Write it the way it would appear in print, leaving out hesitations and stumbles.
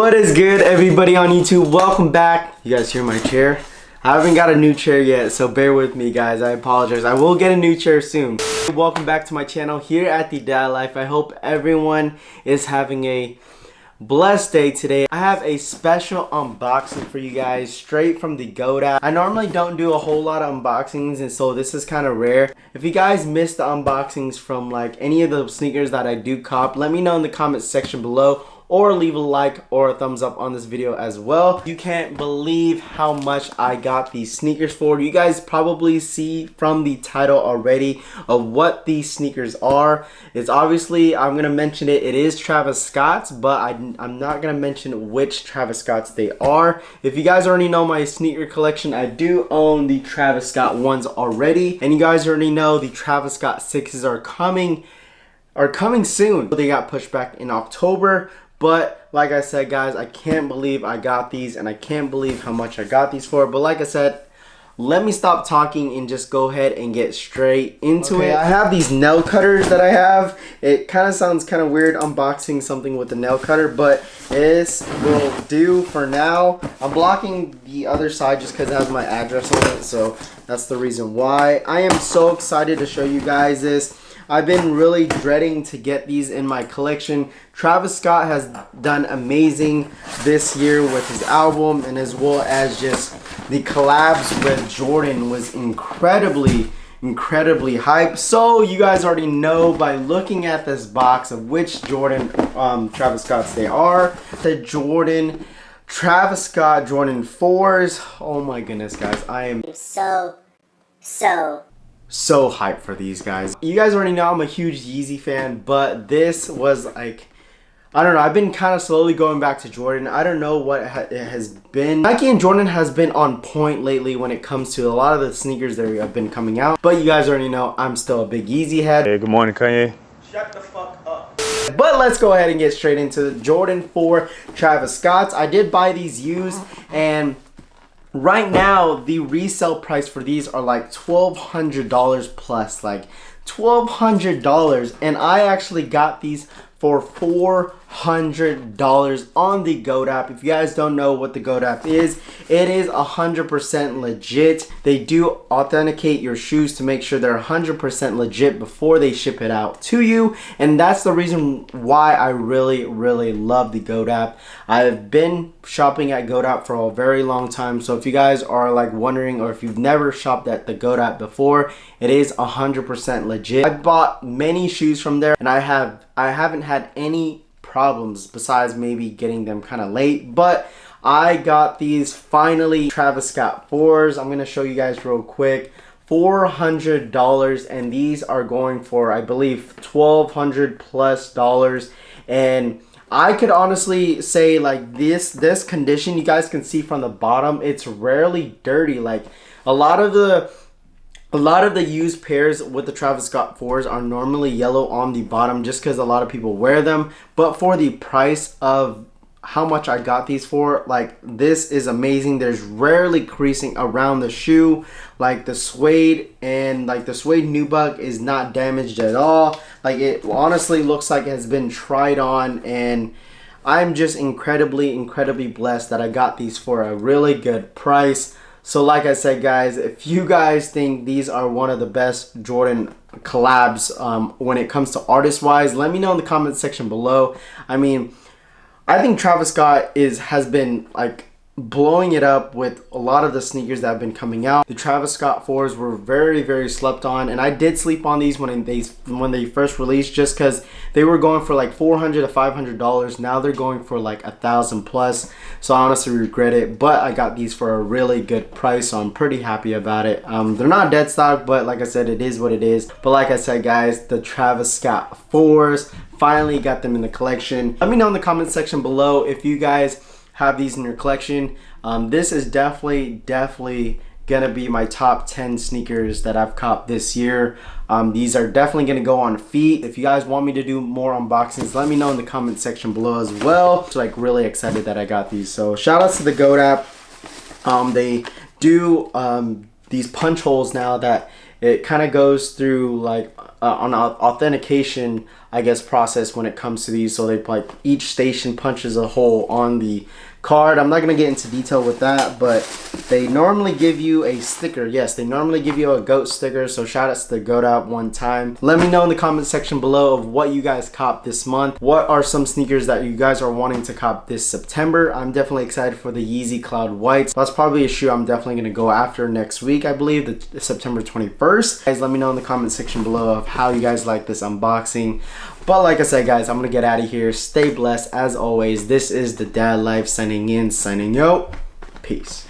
What is good, everybody on YouTube? Welcome back. You guys hear my chair? I haven't got a new chair yet, so bear with me, guys. I apologize. I will get a new chair soon. Welcome back to my channel here at The Dad Life. I hope everyone is having a blessed day today. I have a special unboxing for you guys straight from the GOAT app. I normally don't do a whole lot of unboxings, and so this is kind of rare. If you guys missed the unboxings from like any of the sneakers that I do cop, let me know in the comments section below, or leave a like or a thumbs up on this video as well. You can't believe how much I got these sneakers for. You guys probably see from the title already of what these sneakers are. It's obviously, I'm gonna mention it, it is Travis Scott's, but I'm not gonna mention which Travis Scott's they are. If you guys already know my sneaker collection, I do own the Travis Scott ones already, and you guys already know the Travis Scott 6s are coming soon. They got pushed back in October. But like I said, guys, I can't believe I got these, and I can't believe how much I got these for. But like I said, let me stop talking and just go ahead and get straight into it. I have these nail cutters that I have. It kind of sounds kind of weird unboxing something with a nail cutter, but this will do for now. I'm blocking the other side just because it has my address on it, so that's the reason why. I am so excited to show you guys this. I've been really dreading to get these in my collection. Travis Scott has done amazing this year with his album, and as well as just the collabs with Jordan was incredibly hype. So you guys already know by looking at this box of which Jordan Travis Scott's they are. The Travis Scott Jordan 4s. Oh my goodness, guys, I am so hyped for these guys. You guys already know I'm a huge Yeezy fan, but this was like, I don't know, I've been kind of slowly going back to Jordan. I don't know what it has been. Nike and Jordan has been on point lately when it comes to a lot of the sneakers that have been coming out, but you guys already know I'm still a big Yeezy head. Hey, good morning, Kanye. Shut the fuck up. But let's go ahead and get straight into the Jordan 4 Travis Scott's. I did buy these used, and right now the resale price for these are like $1,200 plus, like $1,200, and I actually got these for $400 on the GOAT app. If you guys don't know what the GOAT app is, it is 100% legit. They do authenticate your shoes to make sure they're 100% legit before they ship it out to you, and that's the reason why I really love the GOAT app. I've been shopping at GOAT app for a very long time, so if you guys are like wondering, or if you've never shopped at the GOAT app before, it is 100% legit. I bought many shoes from there, and I haven't had any problems besides maybe getting them kind of late, but I got these finally Travis Scott 4s. I'm gonna show you guys real quick. $400, and these are going for, I believe, $1,200 plus, and I could honestly say, like, this condition, you guys can see from the bottom, it's rarely dirty. Like a lot of the used pairs with the Travis Scott 4s are normally yellow on the bottom just because a lot of people wear them. But for the price of how much I got these for, like, this is amazing. There's rarely creasing around the shoe. Like the suede, and like the suede nubuck is not damaged at all. Like, it honestly looks like it has been tried on, and I'm just incredibly blessed that I got these for a really good price. So like I said, guys, if you guys think these are one of the best Jordan collabs when it comes to artist wise, let me know in the comment section below. I mean, I think Travis Scott has been like blowing it up with a lot of the sneakers that have been coming out. The Travis Scott 4s were very slept on, and I did sleep on these when they first released, just because they were going for like $400 to $500. Now they're going for like $1,000 plus, so I honestly regret it, but I got these for a really good price, so I'm pretty happy about it. They're not dead stock, but like I said, it is what it is. But like I said, guys, the Travis Scott 4s, finally got them in the collection. Let me know in the comment section below if you guys have these in your collection. This is definitely gonna be my top 10 sneakers that I've copped this year. These are definitely gonna go on feet. If you guys want me to do more unboxings, let me know in the comment section below as well. So, like, really excited that I got these. So shout outs to the GOAT app. They do these punch holes now that it kind of goes through like on an authentication, I guess, process when it comes to these. So they like each station punches a hole on the card. I'm not gonna get into detail with that, but they normally give you a sticker. Yes, they normally give you a GOAT sticker. So shout outs to the GOAT app one time. Let me know in the comment section below of what you guys copped this month. What are some sneakers that you guys are wanting to cop this September? I'm definitely excited for the Yeezy Cloud Whites. That's probably a shoe I'm definitely gonna go after next week, I believe, the September 21st. Guys, let me know in the comment section below of how you guys like this unboxing. But like I said, guys, I'm gonna get out of here. Stay blessed as always. This is the Dad Life signing in, signing out. Peace.